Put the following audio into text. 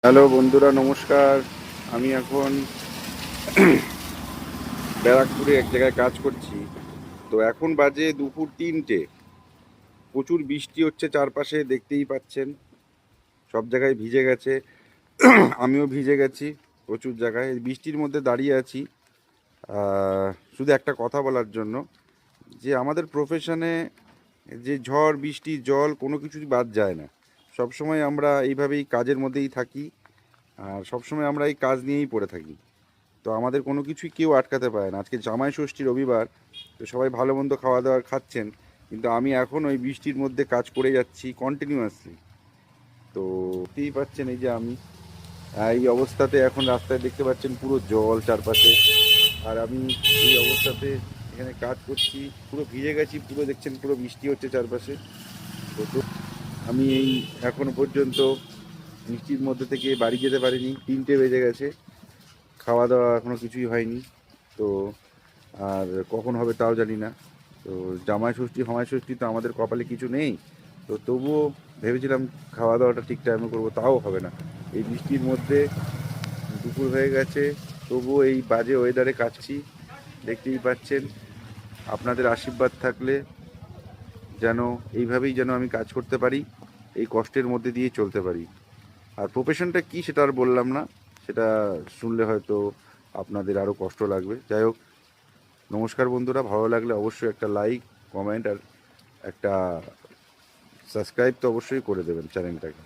Hello বন্ধুরা, নমস্কার। আমি এখন ব্যারাকপুরে এক জায়গায় কাজ করছি। তো এখন বাজে দুপুর 3টে। প্রচুর বৃষ্টি হচ্ছে চারপাশে, দেখতেই পাচ্ছেন। সব জায়গায় ভিজে গেছে। আমিও ভিজে গেছি প্রচুর জায়গায়। এই বৃষ্টির মধ্যে দাঁড়িয়ে আছি শুধু একটা কথা বলার জন্য, যে আমাদের প্রফেশনে যে ঝড় বৃষ্টি জল কোনো কিছুই বাদ যায় না। সব সময় আমরা এইভাবেই কাজের মধ্যেই থাকি, আর সবসময় আমরা এই কাজ নিয়েই পড়ে থাকি। তো আমাদের কোনো কিছুই কেউ আটকাতে পারে না। আজকে জামাই ষষ্ঠী, রবিবার, তো সবাই ভালো মন্দ খাওয়া দাওয়া খাচ্ছেন, কিন্তু আমি এখন ওই বৃষ্টির মধ্যে কাজ করে যাচ্ছি কন্টিনিউয়াসলি। তো দেখতেই পাচ্ছেন, এই যে আমি এই অবস্থাতে এখন রাস্তায় দেখতে পাচ্ছেন পুরো জল চারপাশে, আর আমি এই অবস্থাতে এখানে কাজ করছি, পুরো ভিজে গেছি, পুরো দেখছেন পুরো বৃষ্টি হচ্ছে চারপাশে। তো আমি এই এখনো পর্যন্ত বৃষ্টির মধ্যে থেকে বাড়ি যেতে পারিনি, 3টে বেজে গেছে। খাওয়া দাওয়া এখনো কিছুই হয়নি। তো আর কখন হবে তাও জানি না। তো জামাই ষষ্ঠী ফামাই ষষ্ঠী তো আমাদের কপালে কিছু নেই। তো তবুও ভেবেছিলাম খাওয়া দাওয়াটা ঠিক টাইমে করবো, তাও হবে না। এই বৃষ্টির মধ্যে দুপুর হয়ে গেছে, তবুও এই বাজে ওয়েদারে কাটছি। দেখতেই পাচ্ছেন। আপনাদের আশীর্বাদ থাকলে যেন এইভাবেই যেন আমি কাজ করতে পারি, এই কষ্টের মধ্যে দিয়ে চলতে পারি। আর প্রফেশনটা কী সেটা আর বললাম না, সেটা শুনলে হয়তো আপনাদের আরও কষ্ট লাগবে। যাই হোক, নমস্কার বন্ধুরা। ভালো লাগলে অবশ্যই একটা লাইক, কমেন্ট আর একটা সাবস্ক্রাইব তো অবশ্যই করে দেবেন চ্যানেলটাকে।